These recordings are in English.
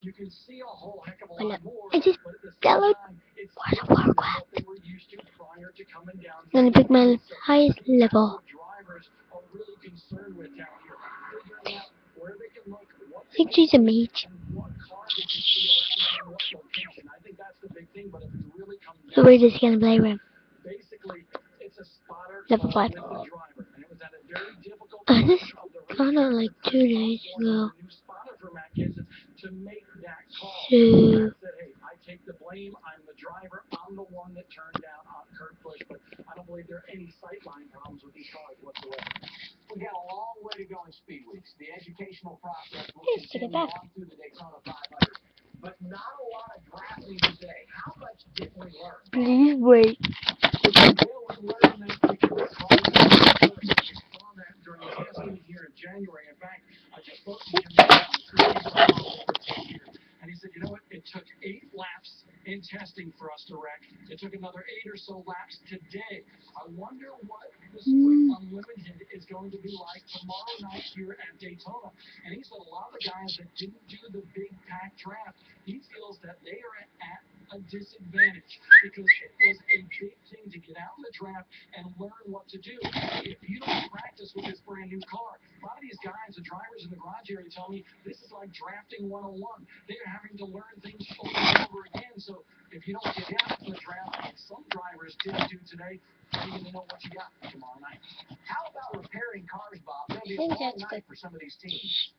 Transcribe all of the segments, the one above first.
You can see a whole heck of a Well, lot more, I just but at the got same like time, it's World of different than what they Warcraft. were used to prior to coming down I'm here gonna to pick my Vegas. So I highest think that's level. what drivers are really concerned with down here, figuring out where they can look, what I they think can she's a see, mage. and what car they can steal from what location. I think that's the big thing, but if it really comes So down we're to just it, gonna play with basically, it's a spotter level 5. with the driver. And it was at a very difficult I stretch just of the got it racetrack like that 2 Chris days Osborne was ago. the new spotter for Matt Kenseth to make that call. And So Matt said, hey, I take the blame. I'm the driver. I'm the one that turned down Kurt Busch. But I don't believe there are any sightline problems with these cars whatsoever. We got a long way to go in Speed Weeks. The educational process will let's take it continue back. on through the Daytona 500. But not a lot of drafting today. How much did we learn? Please wait. Yeah, we learned that because we saw that during the testing here in January. In fact, I just spoke to Jim here, and he said, you know what? It took 8 laps in testing for us to wreck. It took another 8 or so laps today. I wonder what the Sprint Unlimited is going to be like tomorrow night here at Daytona. And he said a lot of the guys that didn't do the big pack draft, he feels that they are at a disadvantage because it was a big thing to get out in the draft and learn what to do. If you don't practice with this brand new car, a lot of these guys, the drivers in the garage area, tell me this is like drafting 101. They're having to learn things over and over again. So if you don't get out in the draft, like some drivers didn't do today, how are you going to know what you got tomorrow night? How about repairing cars, Bob? It'll be a long night for some of these teams.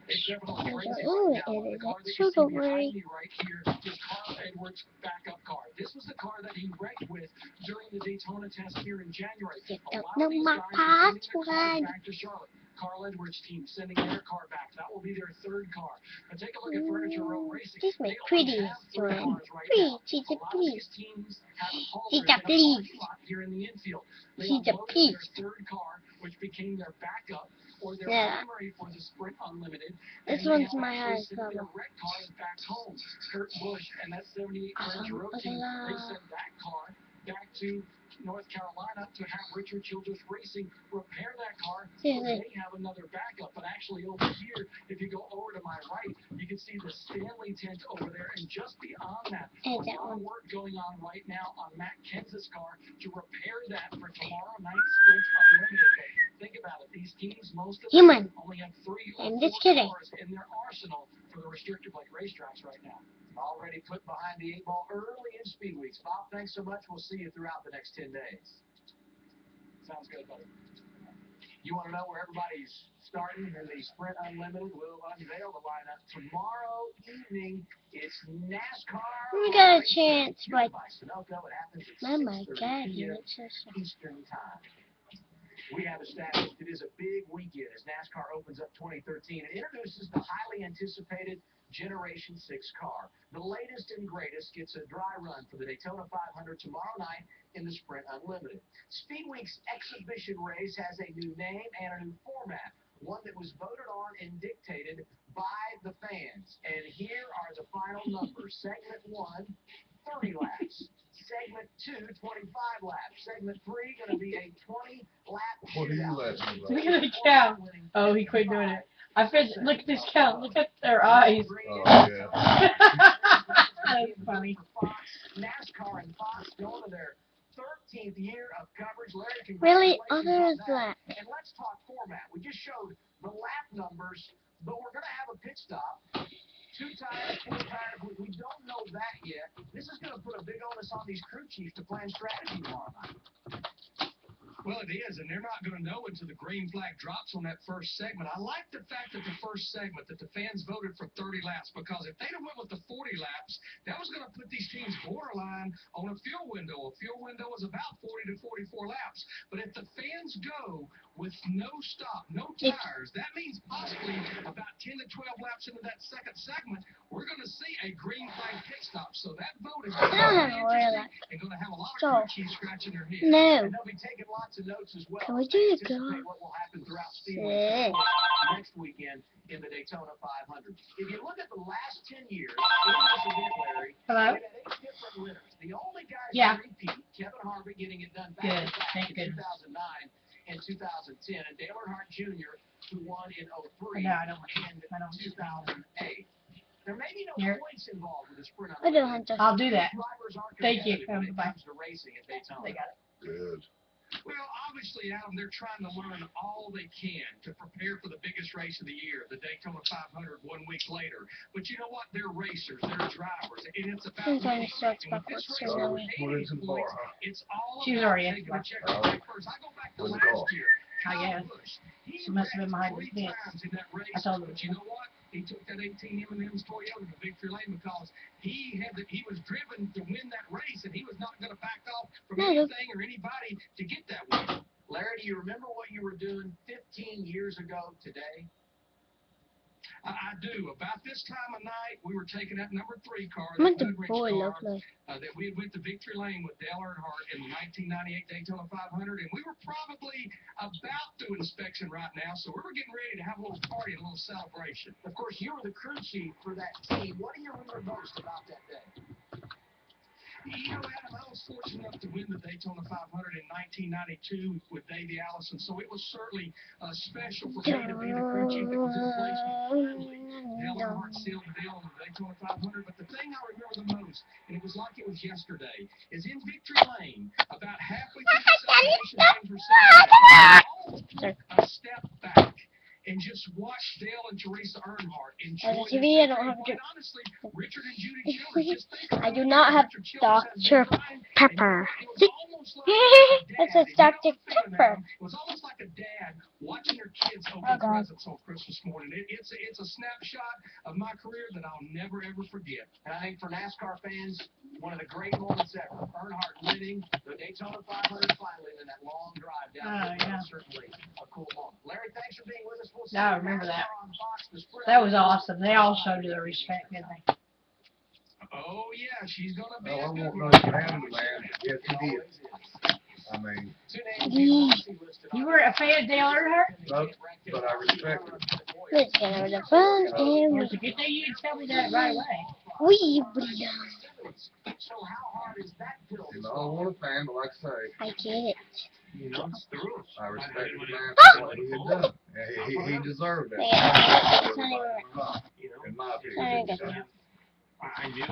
It's definitely crazy right now. The car that you see behind me right here is Carl Edwards' backup car. This was the car that he wrecked with during the Daytona test here in January. A lot of these guys are sending their cars back to Charlotte. Carl Edwards' team sending their car back. That will be their 3rd car. Now take a look at Furniture Row Racing. She's my pretty one. She's a pretty. Teams have She's haulers a in a please. parking lot here in the infield. They She's a unloaded please. their 3rd car, which became their backup or their Yeah. primary for the Sprint Unlimited. This one's my highest level. Their wreck cars back home. Kurt Busch and that 78 Furniture Row team, they sent that car back to North Carolina to have Richard Childress Racing repair that car. So they have another backup. But actually over here, if you go over to my right, you can see the Stanley tent over there. And just beyond that, a lot of work going on right now on Matt Kenseth's car to repair that for tomorrow night's Sprint Unlimited. But think about it. These teams, most of them only have 3 or 4 cars in their arsenal for the restricted like racetracks right now. Already put behind the 8 ball early in Speed Weeks. Bob, thanks so much. We'll see you throughout the next 10 days. Sounds good, buddy. You want to know where everybody's starting in the Sprint Unlimited? We'll unveil the lineup tomorrow evening. It's NASCAR. We got a chance, but oh my God, Eastern Time. We have established it is a big weekend as NASCAR opens up 2013 and introduces the highly anticipated Generation 6 car. The latest and greatest gets a dry run for the Daytona 500 tomorrow night in the Sprint Unlimited. Speed Week's exhibition race has a new name and a new format, one that was voted on and dictated by the fans. And here are the final numbers. Segment 1, 30 laps. Segment 2, 25 laps. Segment 3, going to be a 20-lap shootout. Look at the count. Oh, he quit doing it. I said, look at this count. Look at their eyes. Oh, yeah. That's funny. NASCAR and Fox going to their 13th year of coverage. Larry, really, other than that. And let's talk format. We just showed the lap numbers, but we're going to have a pit stop. 2 tires, 4 tires, we don't know that yet. This is going to put a big onus on these crew chiefs to plan strategy tomorrow night. Well, it is, and they're not going to know until the green flag drops on that first segment. I like the fact that the first segment, that the fans voted for 30 laps, because if they'd have went with the 40 laps, that was going to put these teams borderline on a fuel window. A fuel window is about 40 to 44 laps. But if the fans go with no stop, no tires, that means possibly about 10 to 12 laps into that second segment, we're going to see a green flag pit stop. So that vote is going to be interesting and going to have a lot of crew chiefs scratching their heads. No. And they'll be taking lots of notes as well. Can we do it, girl? What will happen throughout Speed next weekend in the Daytona 500. If you look at the last 10 years in this event, Larry, Hello? we've had 8 different winners. The only guys Yeah. to repeat, Kevin Harvick getting it done back Good. to back Thank in goodness. 2009 and 2010, and Dale Earnhardt Jr., who won in 03 No, I don't want to. and 2008. you know, Here. points involved with a sprint. I don't have to. I'll do that. Drivers are Thank you. competitive when it Bye. comes to racing at Daytona. They got it. Good. Well, obviously, Adam, they're trying to learn all they can to prepare for the biggest race of the year, the Daytona 500, 1 week later. But you know what? They're racers. They're drivers. And it's about Sometimes winning. starts And with this backwards, race so over now 80 points, it's all She was about already taking a in. check first. I go back to With the last car. year. I guess. She must have been behind his Three fence. times in that race. I told her. But you know what? He took that 18 M&M's Toyota to victory lane because he was driven to win that race, and he was not going to back off from anything or anybody to get that win. Larry, do you remember what you were doing 15 years ago today? I do. About this time of night, we were taking that number 3 car, What that the Goodrich boy car, look like? that we had went to victory lane with Dale Earnhardt in the 1998 Daytona 500, and we were probably about through inspection right now, so we were getting ready to have a little party and a little celebration. Of course, you were the crew chief for that team. What do you remember most about that day? You know, Adam, I was fortunate enough to win the Daytona 500 in 1992 with Davey Allison, so it was certainly special for me to be the crew chief. It was in place with friendly. Dale Earnhardt sealed the deal on the Daytona 500, but the thing I remember the most, and it was like it was yesterday, is in victory lane, about halfway through the celebration, things were set, a step back. And just watch Dale and Teresa Earnhardt enjoy As a TV, I don't have quite honestly, Richard and Judy Childers, just think I about do it. not have Richard Childers has Dr. been crying, Pepper. and it was almost like a dad. This is You know Dr. the feeling, Pepper. Adam? It was almost like a dad watching their kids open Oh, God. presents on Christmas morning. It's a snapshot of my career that I'll never, ever forget. And I think for NASCAR fans, one of the great moments ever. Earnhardt winning the Daytona 500 finally in that long drive down. Oh, yeah. Certainly a cool moment. Larry, thanks for being with us. We'll see I you remember that. on Fox this spring. That was awesome. They all showed you their respect, didn't they? Oh, yeah, she's going to be No, I a good won't know one. man to man. Yes, he did. I mean, You were a fan of Dale Earnhardt? no, but I respect him. Let's get out of the fun and Well, it's a good thing you didn't tell me that right away. we So how hard is that pill? You know, I don't want a fan, but like I say, I get it. You know, it's the rules. I respect the man for what he had done. And he deserved that. Yeah, it's not even right. In my There you opinion. go. I knew it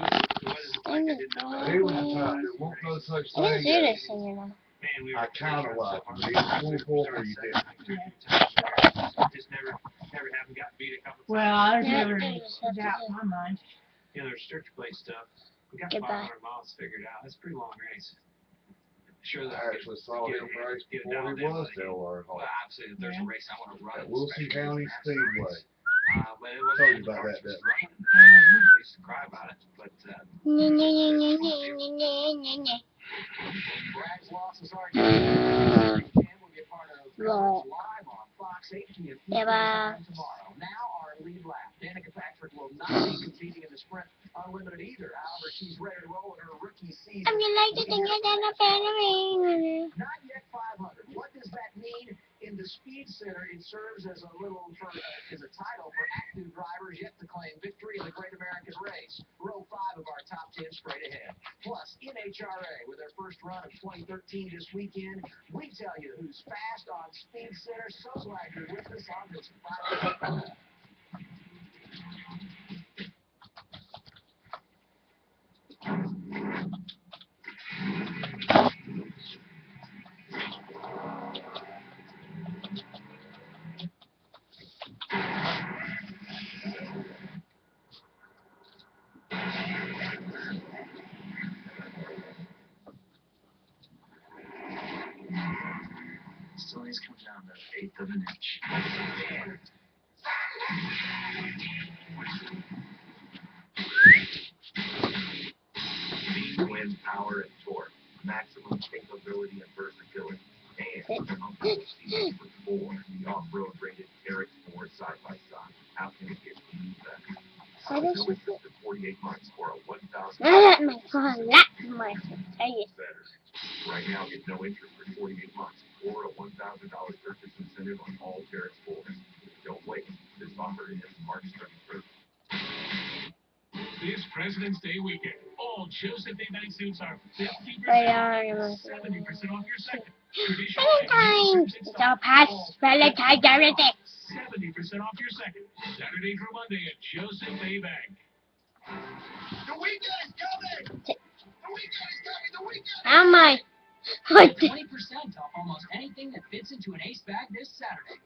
was like I didn't know. He was tough. There won't no such I didn't do thing. this thing, you know. Man, we I kind of like him, but he was full for you did. just never haven't gotten beat a couple times. Well, there's Yeah, never it any is. doubt in my mind. You know, there's strict play stuff. We got Goodbye. 500 miles figured out. That's a pretty long race. Sure, I actually saw him race before he was Dale Well, Earnhardt obviously, if there's a race I want to run. at Wilson County Speedway. But it wasn't Told you about that, didn't I? I used to cry about it, but Brad's loss is already will be a part of Well. live on Fox 8 p.m. Yeah, bye. tomorrow. Now our lead lap. Danica Patrick will not be competing in the sprint unlimited either. However, she's ready to roll in her rookie season. I'm gonna like to think that I'm a fan of me. Not yet 500. What does that mean? In the Speed Center, it serves as a title for active drivers yet to claim victory in the Great American Race. Row 5 of our top 10 straight ahead. Plus, NHRA, with their first run of 2013 this weekend, we tell you who's fast on Speed Center. So glad you're with us on this Friday. Still needs to come down to 1/8 of an inch. Speed, wind, power, and torque. Maximum capability and versatility. And comfortable seats for 4. The off-road rated Eric Ford side-by-side. How can it get any better? What is No this? interest in 48 months for a $1,000 Not my phone, not my face. better. Right now, get no interest for 48 months or a $1,000 purchase incentive on all Terex Fords. Don't wait. This offer ends March 31st. This President's Day weekend, all Joseph A. Bank suits are 50% Right off, on. 70% off your second. Valentine's! It's all past Valentine's already. 70% off your second. Saturday through Monday at Joseph A. Bank. How am I? What the? 20% off almost anything that fits into an Ace bag this Saturday.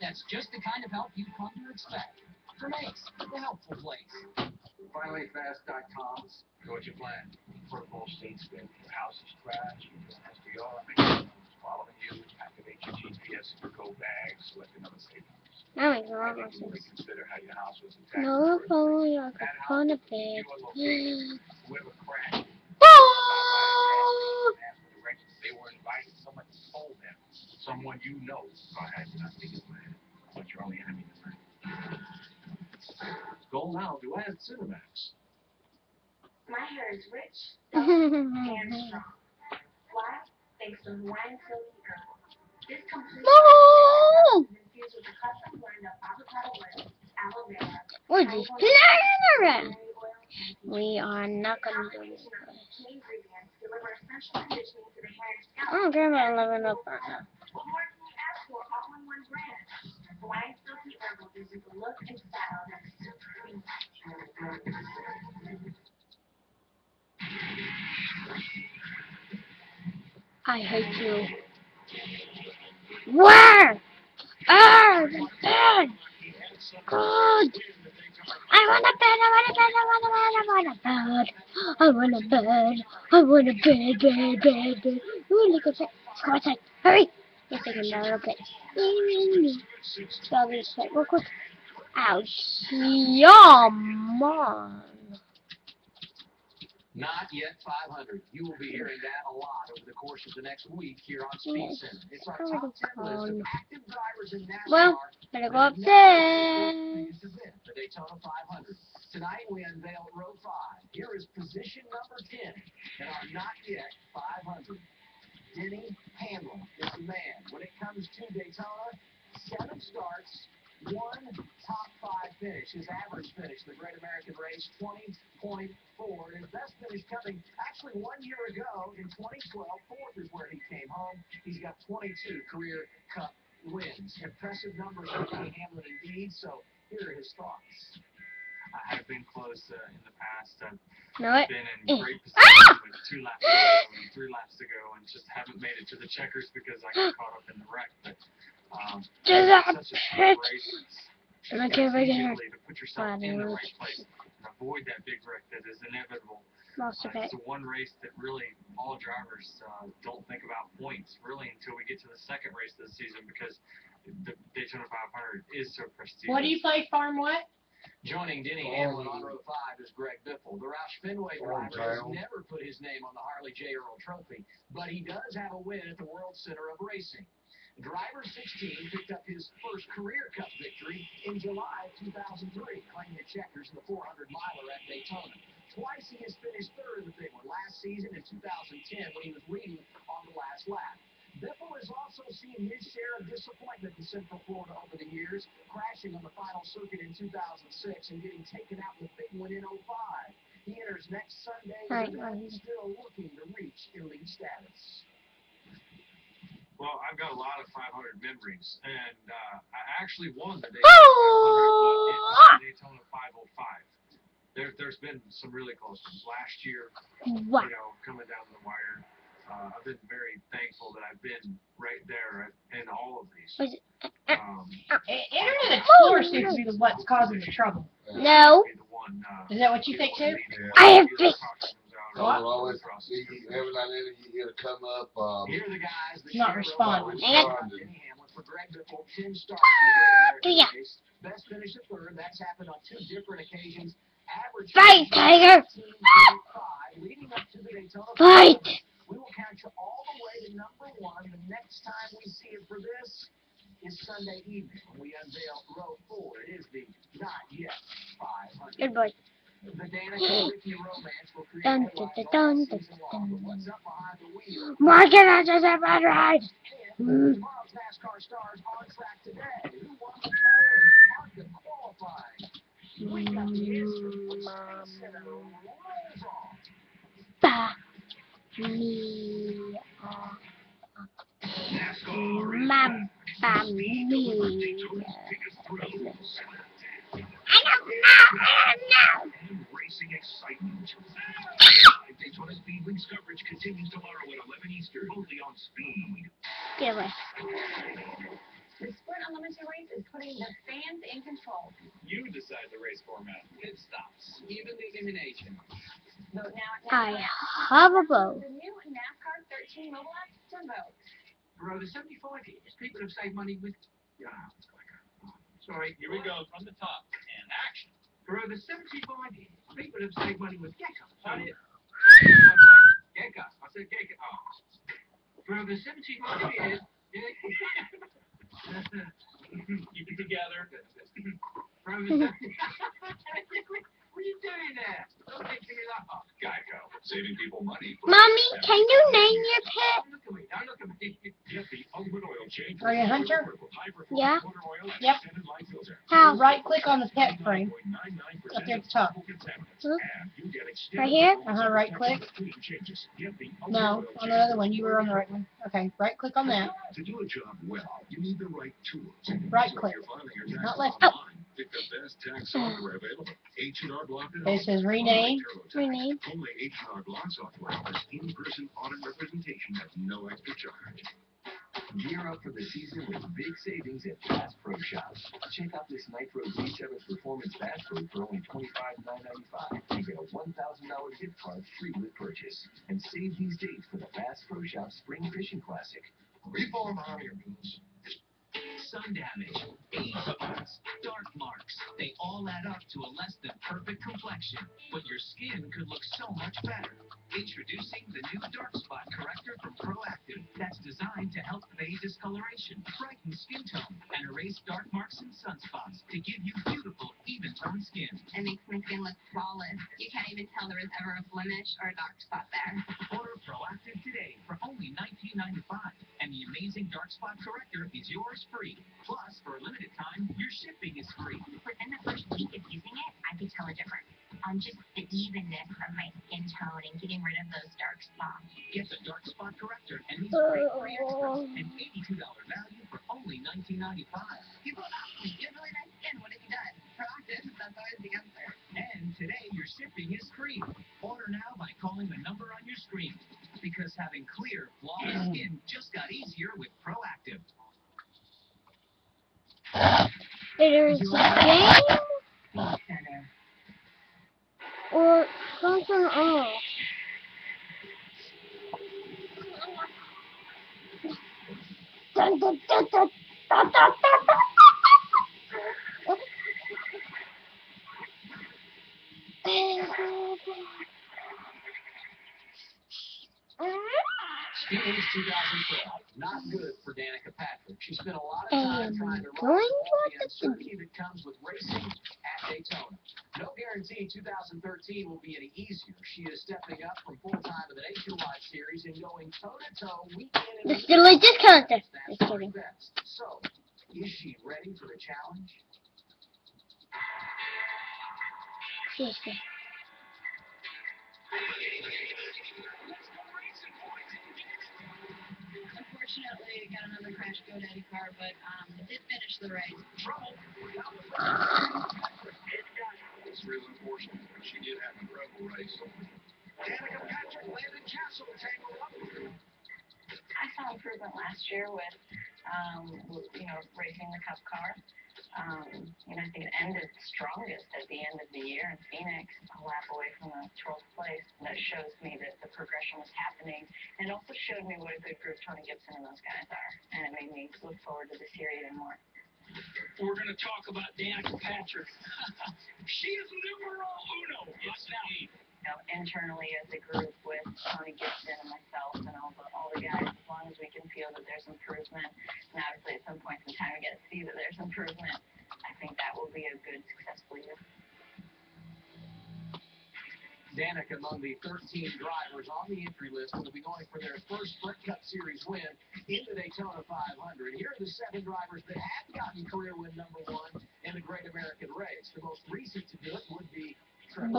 That's just the kind of help you've come to expect from Ace, the helpful place. FinallyFast.com. So what's your plan? For a full state spin. Your house is crashed. You just SDR. Make sure it's following you. Activate your GPS for go bags. Select another state. Oh my God. Reconsider how your house was attacked. No, only I could find a bed. Whoever crashed. Oh! They were invited. Someone told them. Someone you know. I had nothing in mind. But you're only enemy tonight. Go now to add Cinemax. My hair is rich, soft, and strong. Why? Thanks to Hawaiian Silky Herbal. This complete is infused with a custom blend of avocado oil, aloe vera, What is this? We are not gonna do this. key ingredients deliver essential conditioning to the hair and scalp. I don't care about 11 up right now. What more can you ask for all in one brand? Hawaiian Silky Herbal gives you the look and style that's supreme. I hate you. Where? Oh, the bed. Good. I want a bed. I want a bed. Ooh, look at that. Let's go outside. Hurry. We're taking that little bit. Grab this bed real quick. Ouch. Yum. Not yet 500. You will be hearing that a lot over the course of the next week here on Speed Center. It's our top 10 list of active drivers in NASCAR. Well, better go upstairs. The Daytona 500. Tonight we unveil row 5. Here is position number 10 in our not yet 500. Denny Hamlin is the man. When it comes to Daytona, 7 starts, 1 top 5 finish. His average finish in the Great American Race, 20.4. His best finish coming actually 1 year ago in 2012. 4th is where he came home. He's got 22 career Cup wins. Impressive numbers for Denny Hamlin indeed. So here are his thoughts. I have been close in the past. I've been in great position with 2 laps to go and 3 laps to go, and just haven't made it to the checkers because I got caught up in the wreck. But such a tough race. I don't care if I get hurt. To put yourself in the right place and avoid that big wreck that is inevitable. It's the one race that really all drivers don't think about points really until we get to the second race of the season, because the Daytona 500 is so prestigious. What do you play, Farm what? Joining Denny Hamlin on row 5 is Greg Biffle. The Roush Fenway driver has never put his name on the Harley J. Earl Trophy, but he does have a win at the World Center of Racing. Driver 16 picked up his first career Cup victory in July of 2003, claiming the checkers in the 400-miler at Daytona. Twice he has finished 3rd in the big one, last season in 2010 when he was leading on the last lap. Biffle has also seen his share of disappointment in Central Florida over the years, crashing on the final circuit in 2006 and getting taken out in the big one in 05. He enters next Sunday and is still looking to reach elite status. Well, I've got a lot of 500 memories, and I actually won the Daytona 500, but it was Daytona 505. There's been some really close ones. Last year, coming down the wire, I've been very thankful that I've been right there in all of these. Internet Explorer seems to be what's causing the trouble. No. Is that what you think too? I have been. Always, every now and then you hear it come up. Not responding. Best finish at 3rd. That's happened on 2 different occasions. Average Fight, Tiger! Leading up to the Daytona. Fight! We will count you all the way to number 1. The next time we see it for this is Sunday evening when we unveil row 4. It is the not yet 500. Good boy. The Danica Ricky romance will create Dun, a dun, life dun, all dun, season long. But what's up behind the wheel? Mark it as a bad ride. Tomorrow's NASCAR stars on track today. Who won the pole? Market qualifying. We got the answer. Speed Center rolls on. Ba. Me. Mama. Me. I don't know. excitement. Daytona Speedway's coverage continues tomorrow at 11 Eastern, only on Speed. Get away. The Sprint Unlimited race is putting the fans in control. You decide the race format, pit stops, even the elimination. Vote now at I NASCAR. have a bow. The new NASCAR 13 mobile app to vote. For the 75 years, people have saved money with... Yeah, sorry. Here we go, from the top. And action. For over 75 years, people have saved money with Gecko. Gecko. I said Gecko. Oh. For over 75 years... Keep it together. For over 75... What are you doing there? Don't take it off. Geico. Saving people money. Mommy, can you name your pet? Look at me. Now look at me. Get the ultimate oil change. Are you a hunter? Yeah. Yep. How? Right click on the pet frame. Up there at the top. Right here? Right click. No, on the other one. You were on the right one. Okay, right click on that. To do a job well, you need the right tools. Right click. Not left. Oh. Pick the best tax software available. H&R Block. It says rename. Rename. Only H&R Block software offers in-person audit representation at no extra charge. Gear up for the season with big savings at Bass Pro Shops. Check out this Nitro Z7 Performance Bass Pro for only $25,995 and get a $1,000 gift card free with purchase. And save these dates for the Bass Pro Shop Spring Fishing Classic. Reform on your boots. Sun damage, age spots, dark marks, they all add up to a less than perfect complexion, but your skin could look so much better. Introducing the new Dark Spot Corrector from Proactive that's designed to help fade discoloration, brighten skin tone, and erase dark marks and sunspots to give you beautiful, even-toned skin. It makes my skin look flawless. You can't even tell there was ever a blemish or a dark spot there. Order Proactive today for only $19.95, and the amazing Dark Spot Corrector is yours free. Plus, for a limited time, your shipping is free. Within the first week of using it, I could tell a difference. Just the evenness of my skin tone and getting rid of those dark spots. Get the Dark Spot Corrector and these great free extras, an $82 value for only $19.95. People ask me, you have really nice skin, what have you done? Proactive, that's always the answer. And today, your shipping is free. Order now by calling the number on your screen. Because having clear, flawless skin just got easier with Proactive. There's a game or something else. Dun, dun, dun, dun, dun, dun, dun, dun. Steelers 2012, not good for Danica Patrick. She spent a lot of time trying to going rise above to the uncertainty that comes with racing at Daytona. No guarantee 2013 will be any easier. She is stepping up from full-time in the Nationwide Series and going toe-to-toe weekend in The Steelers discounted. Just kidding. So, is she ready for the challenge? Seriously. Unfortunately, I got another crash GoDaddy car, but it did finish the race. It's really unfortunate, but she did have an incredible race. Danica Patrick landed Castle tangled up with her. I saw improvement last year with, racing the Cup car. I think it ended strongest at the end of the year in Phoenix, a lap away from the 12th place. That shows me that the progression was happening, and also showed me what a good group Tony Gibson and those guys are, and it made me look forward to this year even more. We're going to talk about Danica Patrick. She is numero uno. Yes, now. Internally as a group with Tony Gibson and myself and all the guys, as long as we can feel that there's improvement, and obviously at some points in time we get to see that there's improvement, I think that will be a good, successful year. Danica, among the 13 drivers on the entry list, will be going for their first Sprint Cup Series win in the Daytona 500. Here are the 7 drivers that have gotten career win number 1 in the Great American Race. The most recent to do it would be Trevor. The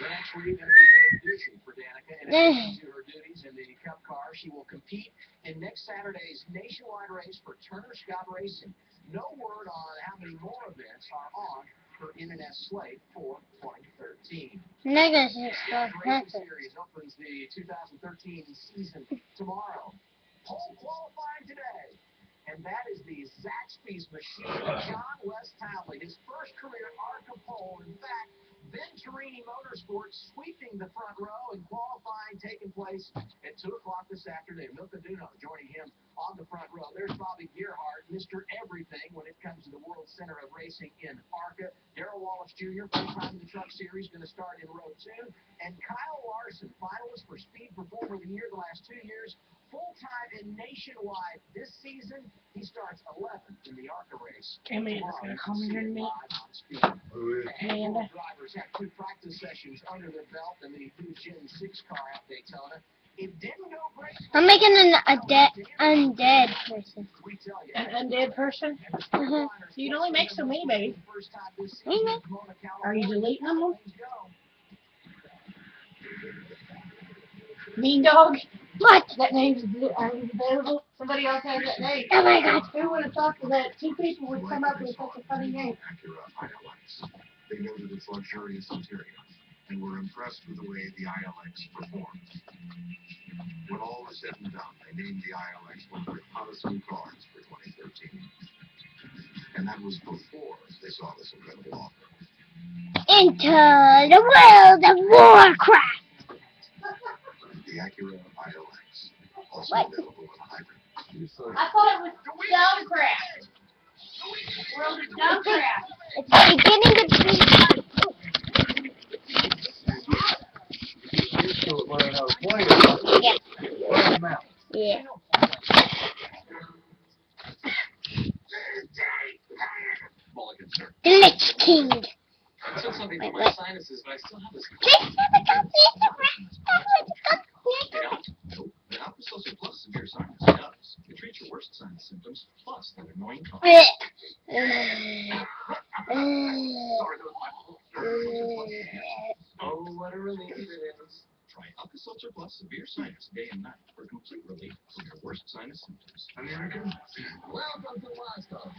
next week will be very busy for Danica in addition to her duties in the Cup car. She will compete in next Saturday's nationwide race for Turner Scott Racing. No word on how many more events are on her NNS slate for 2013. Negative The racing series opens the 2013 season tomorrow. Pole qualifying today. And that is the Zaxby's machine, John West Townley. His first career ARCA pole. In fact, Venturini Motorsports sweeping the front row and qualifying taking place at 2 o'clock this afternoon. Milka Duno joining him on the front row. There's Bobby Gearhart, Mr. Everything when it comes to the World Center of Racing in ARCA. Darrell Wallace Jr., first time in the Truck Series, going to start in row 2. And Kyle Larson, finalist for Speed Performer of the Year the last 2 years. Full-time and nationwide this season. He starts 11th in the ARCA race. Amanda's gonna come here to me. Amanda. Drivers have 2 practice sessions under their belt in the new Gen 6 car at Daytona. It didn't go great. I'm making an undead person. An undead person? So you'd only make so many, baby. Are you deleting them? Mean Dog? What? That name's available. Somebody else has that name. Oh my God. Who would have thought that 2 people would come up with such a funny name? They noted its luxurious interior and were impressed with the way the ILX performed. When all was said and done, they named the ILX one of their hottest new cars for 2013. And that was before they saw this incredible offer. Into the world of Warcraft. The Acura ILX, also What? available in hybrid. I thought it was Dumbcraft. World of Dumbcraft. It's beginning to be. You're still learning how to play it. Yeah. Yeah. The Lich King. I took something Wait, for my what? sinuses, but I still have this. Nope. The Alka-Seltzer Plus Severe Sinus does. It treats your worst sinus symptoms, plus that annoying cough. Oh, what a relief it is. Try Alka-Seltzer Plus Severe Sinus day and night for complete relief from your worst sinus symptoms. American, welcome to Livestock.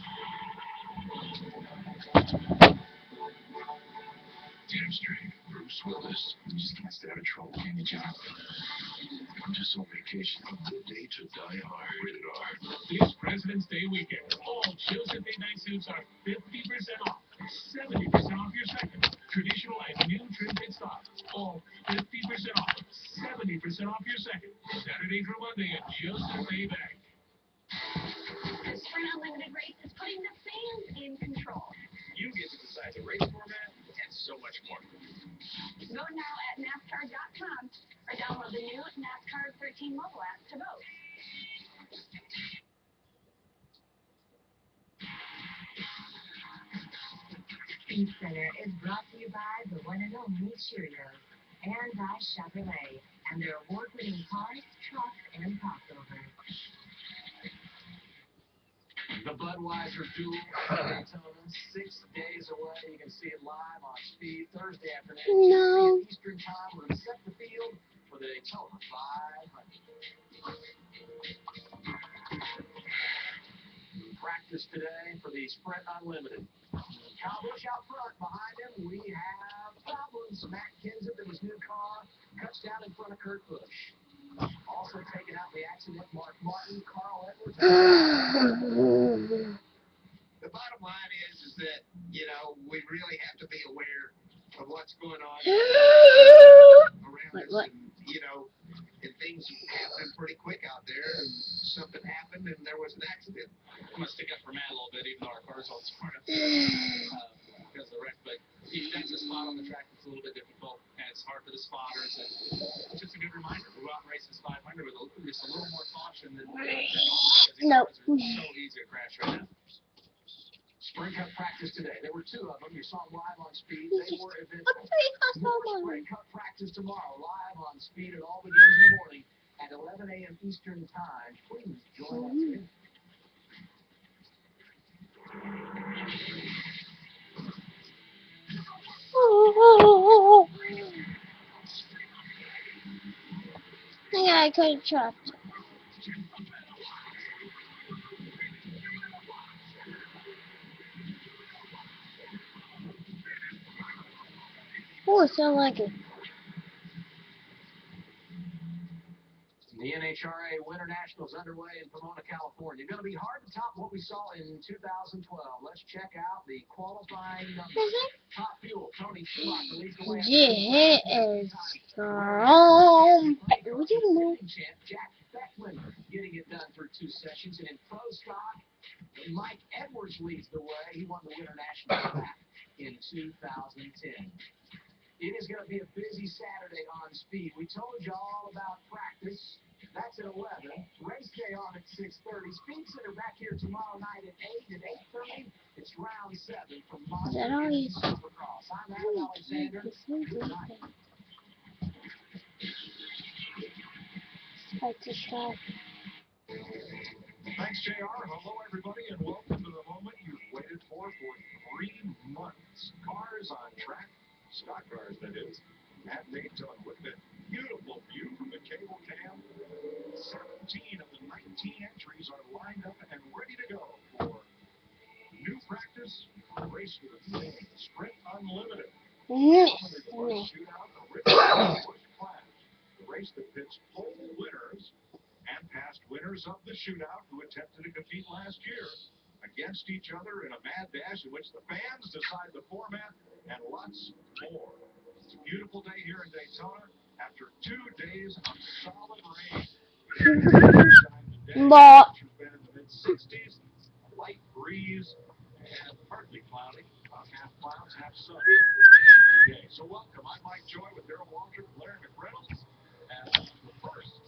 Damn straight, Bruce Willis. You just can't stay out of trouble, can you, John? I'm just on vacation. A good day to die hard. Rated R. This President's Day weekend, all Joseph midnight suits are 50% off. 70% off your second. Traditional and new trim fit styles. All 50% off. 70% off your second. Saturday through Monday at Joseph Bay Bank. The Sprint Unlimited race is putting the fans in control. You get to decide the race format and so much more. Vote now at NASCAR.com or download the new NASCAR 13 mobile app to vote. Speed Center is brought to you by the one and only Cheerios and by Chevrolet and their award-winning cars, trucks, and crossover. The Budweiser Duel at Daytona, 6 days away. You can see it live on Speed Thursday afternoon. No. 6 p.m. Eastern Time. We're going to set the field for the Daytona 500. Practice today for the Sprint Unlimited. Kyle Busch out front. Behind him, we have problems. Matt Kenseth in his new car cuts down in front of Kurt Busch. Also taken out in the accident, Mark Martin, Carl Edwards. The bottom line is that, you know, we really have to be aware of what's going on around us. And, you know, and things happen pretty quick out there. And something happened and there was an accident. I'm going to stick up for Matt a little bit, even though our car's all torn up because of the wreck. But that's a spot on the track that's a little bit difficult, and it's hard for the spotters. And it's just a good reminder to go out and race this 500 with just a little more caution than because these cars are so easy to crash right now. Sprint Cup practice today. There were 2 of them. You saw them live on Speed. They were eventful. More Sprint Cup practice tomorrow, live on Speed. It all begins in the morning at 11 a.m. Eastern Time. Please join us. I could trust. Oh, it sounds like it. The NHRA Winter Nationals underway in Pomona, California. Going to be hard to top what we saw in 2012. Let's check out the qualifying numbers. Top fuel, Tony Schumacher leads the way. Yeah, it's strong. Champ Jack Beckman getting it done through 2 sessions. And in pro stock, Mike Edwards leads the way. He won the Winter Nationals back in 2010. It is going to be a busy Saturday on speed. We told you all about practice. That's at 11. Race day on at 6:30. Speed Center back here tomorrow night at 8 and 8:30. It's round 7 from Monster and Supercross. I'm Adam Alexander. Good night. Thanks, JR. Hello, everybody, and welcome to the moment you've waited for 3 months. Cars on track, stock cars, that is, at Daytona with that beautiful view from the cable cam. 17 of the 19 entries are lined up and ready to go for new practice, a race with a theme, Sprint Unlimited. Commonly the first shootout, originally the first class. The race that pits pole winners and past winners of the shootout who attempted to compete last year against each other in a mad dash in which the fans decide the format and lots more. It's a beautiful day here in Daytona after 2 days of solid rain. But Temperature's been in the mid-60s, a light breeze, and partly cloudy, about half clouds, half sun today. So welcome, I'm Mike Joy with Darrell Waltrip and Larry McReynolds. As the first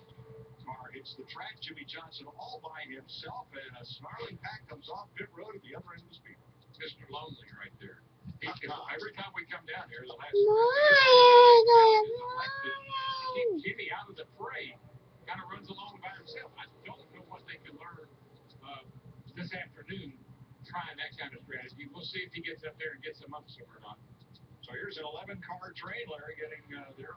car hits the track, Jimmy Johnson all by himself, and a snarling pack comes off pit road at the other end of the speedway. Mr. Lonely right there. Every time we come down here, the last keep Jimmy out of the fray. Kind of runs along by himself. I don't know what they can learn this afternoon trying that kind of strategy. We'll see if he gets up there and gets them up some or not. So here's an 11-car train, Larry, getting their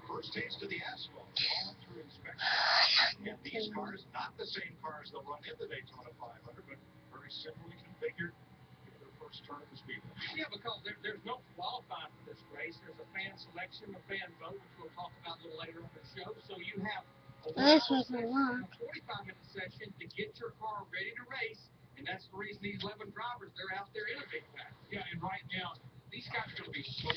first taste of the asphalt. All through inspection. And these cars, not the same cars they'll run in the Daytona 500, but very similarly configured for their first turn at the speedway. Yeah, because there's no qualifying for this race. There's a fan selection, a fan vote, which we'll talk about a little later on the show. So you have a 45-minute session to get your car ready to race, and that's the reason these 11 drivers, they're out there in a big pack. Yeah, and right now, these guys are going to be so